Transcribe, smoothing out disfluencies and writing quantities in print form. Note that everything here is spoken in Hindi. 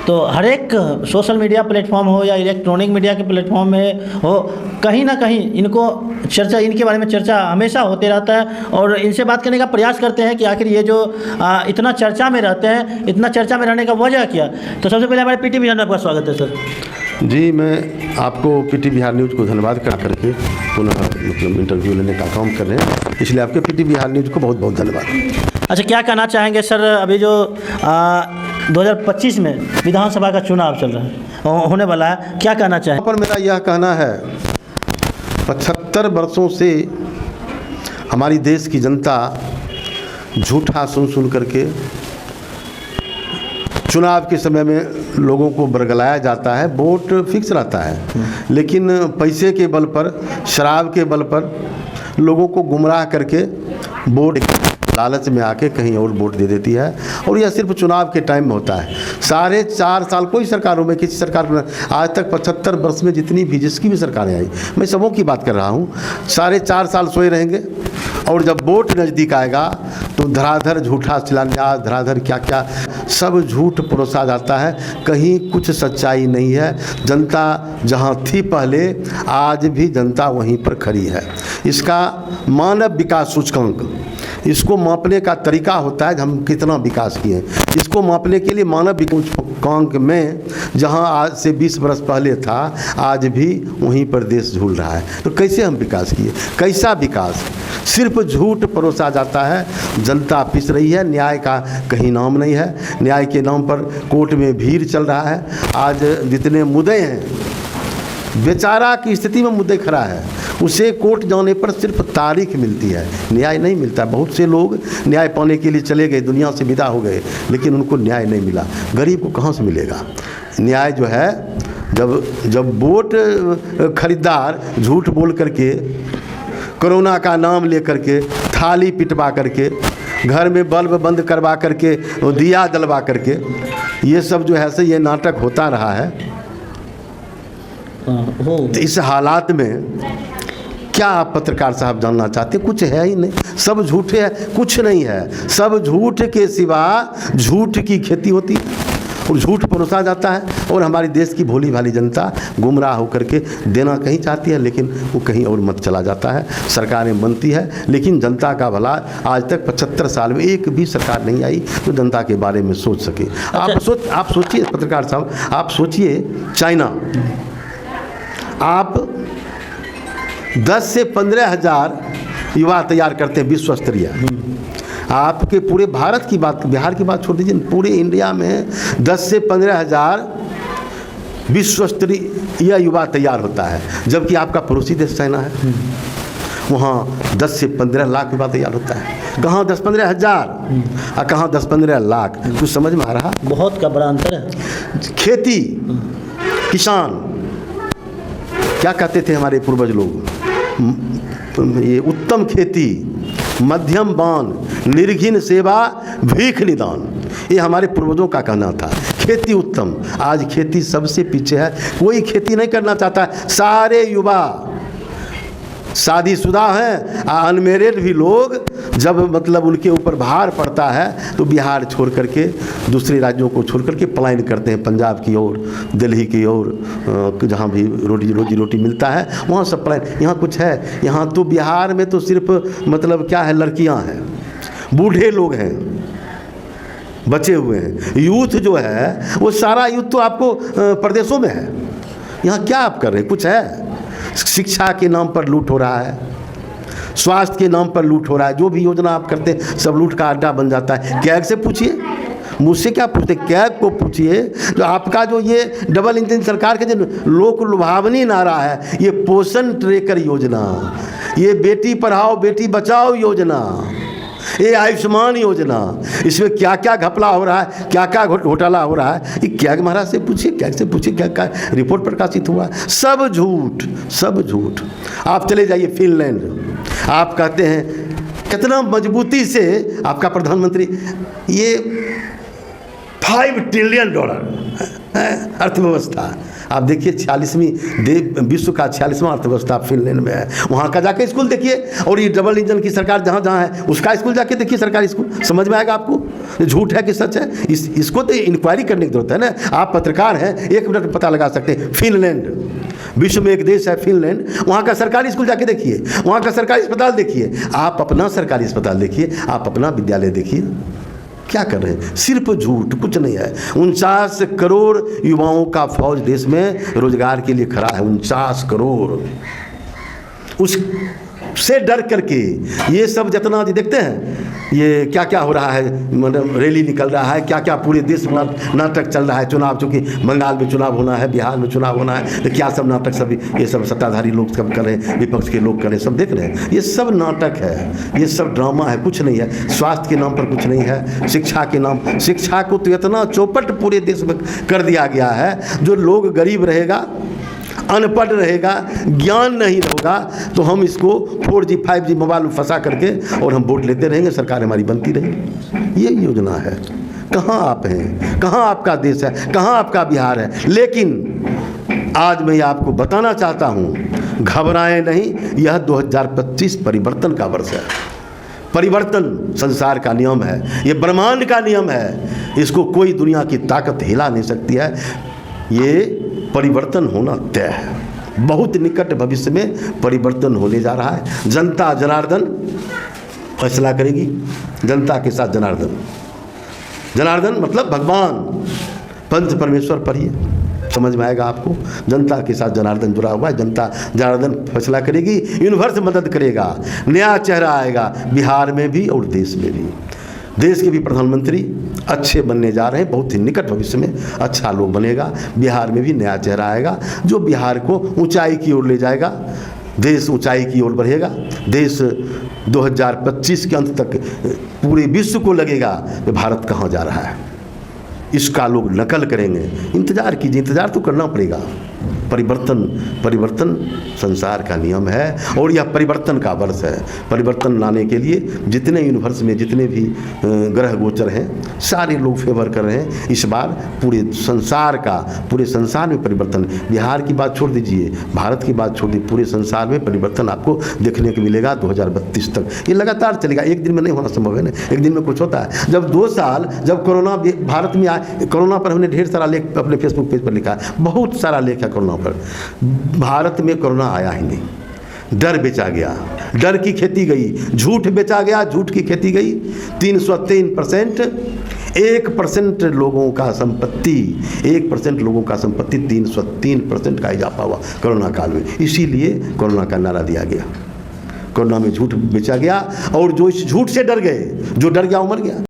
तो हर एक सोशल मीडिया प्लेटफॉर्म हो या इलेक्ट्रॉनिक मीडिया के प्लेटफॉर्म में हो, कहीं ना कहीं इनके बारे में चर्चा हमेशा होते रहता है और इनसे बात करने का प्रयास करते हैं कि आखिर ये जो इतना चर्चा में रहते हैं, इतना चर्चा में रहने का वजह क्या। तो सबसे पहले हमारे पीटी बिहार में आपका स्वागत है सर। जी, मैं आपको पीटी बिहार न्यूज़ को धन्यवाद करके पुनः मतलब इंटरव्यू लेने का काम कर रहे हैं, इसलिए आपके पीटी बिहार न्यूज़ को बहुत बहुत धन्यवाद। अच्छा, क्या कहना चाहेंगे सर, अभी जो 2025 में विधानसभा का चुनाव चल रहा है, होने वाला है, क्या कहना चाहेंगे? पर मेरा यह कहना है, 75 वर्षों से हमारी देश की जनता झूठा सुन करके चुनाव के समय में लोगों को बरगलाया जाता है, वोट फिक्स रहता है, लेकिन पैसे के बल पर, शराब के बल पर लोगों को गुमराह करके वोट लालच में आके कहीं और वोट दे देती है। और यह सिर्फ चुनाव के टाइम में होता है। 4.5 साल कोई सरकारों में, किसी सरकार में आज तक 75 वर्ष में जितनी भी जिसकी भी सरकारें आई, मैं सबों की बात कर रहा हूँ, 4.5 साल सोए रहेंगे और जब वोट नज़दीक आएगा तो धराधर झूठा शिलान्यास, धराधर क्या क्या सब झूठ परोसा जाता है, कहीं कुछ सच्चाई नहीं है। जनता जहाँ थी पहले, आज भी जनता वहीं पर खड़ी है। इसका मानव विकास सूचकांक, इसको मापने का तरीका होता है हम कितना विकास किए। इसको मापने के लिए मानव विकास सूचकांक में जहां आज से 20 वर्ष पहले था, आज भी वहीं पर देश झूल रहा है। तो कैसे हम विकास किए, कैसा विकास? सिर्फ झूठ परोसा जाता है, जनता पिस रही है, न्याय का कहीं नाम नहीं है। न्याय के नाम पर कोर्ट में भीड़ चल रहा है। आज जितने मुद्दे हैं, बेचारा की स्थिति में मुद्दे खड़ा है, उसे कोर्ट जाने पर सिर्फ तारीख मिलती है, न्याय नहीं मिलता। बहुत से लोग न्याय पाने के लिए चले गए, दुनिया से विदा हो गए, लेकिन उनको न्याय नहीं मिला। गरीब को कहाँ से मिलेगा न्याय? जो है, जब वोट खरीदार झूठ बोल करके, कोरोना का नाम ले करके, थाली पिटवा करके, घर में बल्ब बंद करवा करके, दिया जलवा करके, ये सब जो है से ये नाटक होता रहा है। तो इस हालात में क्या आप पत्रकार साहब जानना चाहते? कुछ है ही नहीं, सब झूठे है, कुछ नहीं है। सब झूठ के सिवा झूठ की खेती होती है और झूठ परोसा जाता है। और हमारी देश की भोली भाली जनता गुमराह होकर के देना कहीं चाहती है, लेकिन वो कहीं और मत चला जाता है। सरकारें बनती है, लेकिन जनता का भला आज तक 75 साल में एक भी सरकार नहीं आई जो जनता के बारे में सोच सके। आप सोचिए पत्रकार साहब, आप सोचिए, चाइना, आप 10 से 15 हज़ार युवा तैयार करते हैं विश्व स्तरीय। आपके पूरे भारत की बात, बिहार की बात छोड़ दीजिए, पूरे इंडिया में 10 से 15 हज़ार विश्व स्तरीय युवा तैयार होता है, जबकि आपका पड़ोसी देश चाइना है, वहाँ 10 से 15 लाख युवा तैयार होता है। कहाँ 10-15 हज़ार और कहाँ 10-15 लाख? कुछ समझ में आ रहा? बहुत का बड़ा अंतर है। खेती, किसान, क्या कहते थे हमारे पूर्वज लोग? ये उत्तम खेती, मध्यम बान, निर्घिन सेवा, भीख निदान, ये हमारे पूर्वजों का कहना था। खेती उत्तम। आज खेती सबसे पीछे है, कोई खेती नहीं करना चाहता है। सारे युवा शादीशुदा हैं, अनमेरिड भी लोग, जब मतलब उनके ऊपर भार पड़ता है तो बिहार छोड़ करके, दूसरे राज्यों को छोड़ करके पलायन करते हैं, पंजाब की ओर, दिल्ली की ओर, जहाँ भी रोजी रोटी मिलता है वहाँ सब पलायन। यहाँ कुछ है? यहाँ तो बिहार में तो सिर्फ मतलब क्या है, लड़कियाँ हैं, बूढ़े लोग हैं, बचे हुए हैं। यूथ जो है वो सारा यूथ तो आपको प्रदेशों में है। यहाँ क्या आप कर रहे हैं? कुछ है? शिक्षा के नाम पर लूट हो रहा है, स्वास्थ्य के नाम पर लूट हो रहा है। जो भी योजना आप करते हैं सब लूट का अड्डा बन जाता है। कैग से पूछिए, मुझसे क्या पूछते, कैग को पूछिए। जो आपका जो ये डबल इंजन सरकार के जो लोक लुभावनी नारा है, ये पोषण ट्रैकर योजना, ये बेटी पढ़ाओ बेटी बचाओ योजना, ये आयुष्मान योजना, इसमें क्या क्या घपला हो रहा है, क्या क्या घोटाला हो रहा है, ये कैग महाराज से पूछिए, कैग से पूछिए क्या क्या रिपोर्ट प्रकाशित हुआ है। सब झूठ, सब झूठ। आप चले जाइए फिनलैंड, आप कहते हैं कितना मजबूती से आपका प्रधानमंत्री ये $5 ट्रिलियन अर्थव्यवस्था। आप देखिए 46वीं विश्व का 46वां अर्थव्यवस्था फिनलैंड में है। वहाँ का जाके स्कूल देखिए, और ये डबल इंजन की सरकार जहाँ जहाँ है उसका स्कूल जाके देखिए, सरकारी स्कूल, समझ में आएगा आपको ये झूठ है कि सच है। इसको तो इंक्वायरी करने की जरूरत है ना। आप पत्रकार हैं, 1 मिनट में पता लगा सकते हैं। फिनलैंड विश्व में एक देश है फिनलैंड, वहाँ का सरकारी स्कूल जाके देखिए, वहाँ का सरकारी अस्पताल देखिए, आप अपना सरकारी अस्पताल देखिए, आप अपना विद्यालय देखिए, क्या कर रहे हैं? सिर्फ झूठ, कुछ नहीं है। 49 करोड़ युवाओं का फौज देश में रोजगार के लिए खड़ा है। 49 करोड़, उससे डर करके ये सब जितना देखते हैं, ये क्या क्या हो रहा है, मतलब रैली निकल रहा है, क्या क्या पूरे देश में नाटक चल रहा है। चुनाव, चूँकि बंगाल में चुनाव होना है, बिहार में चुनाव होना है, तो क्या सब नाटक सब ये सब सत्ताधारी लोग सब कर रहे हैं, विपक्ष के लोग कर रहे हैं, सब देख रहे हैं। ये सब नाटक है, ये सब ड्रामा है, कुछ नहीं है। स्वास्थ्य के नाम पर कुछ नहीं है, शिक्षा के नाम, शिक्षा को तो इतना चौपट पूरे देश में कर दिया गया है, जो लोग गरीब रहेगा, अनपढ़ रहेगा, ज्ञान नहीं होगा, तो हम इसको 4G 5G मोबाइल में फंसा करके और हम वोट लेते रहेंगे, सरकार हमारी बनती रहेगी। ये योजना है। कहाँ आप हैं? कहाँ आपका देश है? कहाँ आपका बिहार है? लेकिन आज मैं आपको बताना चाहता हूँ, घबराएं नहीं, यह 2025 परिवर्तन का वर्ष है। परिवर्तन संसार का नियम है, ये ब्रह्मांड का नियम है, इसको कोई दुनिया की ताकत हिला नहीं सकती है। ये परिवर्तन होना तय है। बहुत निकट भविष्य में परिवर्तन होने जा रहा है। जनता जनार्दन फैसला करेगी। जनता के साथ जनार्दन, जनार्दन मतलब भगवान, पंच परमेश्वर पढ़िए, समझ में आएगा आपको। जनता के साथ जनार्दन जुड़ा हुआ है। जनता जनार्दन फैसला करेगी, यूनिवर्स मदद करेगा, नया चेहरा आएगा बिहार में भी और देश में भी। देश के भी प्रधानमंत्री अच्छे बनने जा रहे हैं, बहुत ही निकट भविष्य में अच्छा लोग बनेगा। बिहार में भी नया चेहरा आएगा, जो बिहार को ऊंचाई की ओर ले जाएगा। देश ऊंचाई की ओर बढ़ेगा। देश 2025 के अंत तक पूरे विश्व को लगेगा कि भारत कहाँ जा रहा है। इसका लोग नकल करेंगे। इंतज़ार कीजिए, इंतज़ार तो करना पड़ेगा। परिवर्तन संसार का नियम है, और यह परिवर्तन का वर्ष है। परिवर्तन लाने के लिए जितने यूनिवर्स में जितने भी ग्रह गोचर हैं, सारे लोग फेवर कर रहे हैं। इस बार पूरे संसार में परिवर्तन। बिहार की बात छोड़ दीजिए, भारत की बात छोड़ दीजिए, पूरे संसार में परिवर्तन आपको देखने को मिलेगा 2032 तक। ये लगातार चलेगा, एक दिन में नहीं होना संभव है ना। एक दिन में कुछ होता है। जब 2 साल जब कोरोना भारत में आए, कोरोना पर हमने ढेर सारा लेख अपने फेसबुक पेज पर लिखा है, बहुत सारा लेख है कोरोना पर। भारत में कोरोना आया ही नहीं, डर बेचा गया, डर की खेती गई, झूठ बेचा गया, झूठ की खेती गई। 303%, 1% लोगों का संपत्ति, 1% लोगों का संपत्ति 303% का इजाफा हुआ कोरोना काल में। इसीलिए कोरोना का नारा दिया गया। कोरोना में झूठ बेचा गया, और जो इस झूठ से डर गए, जो डर गया वो मर गया।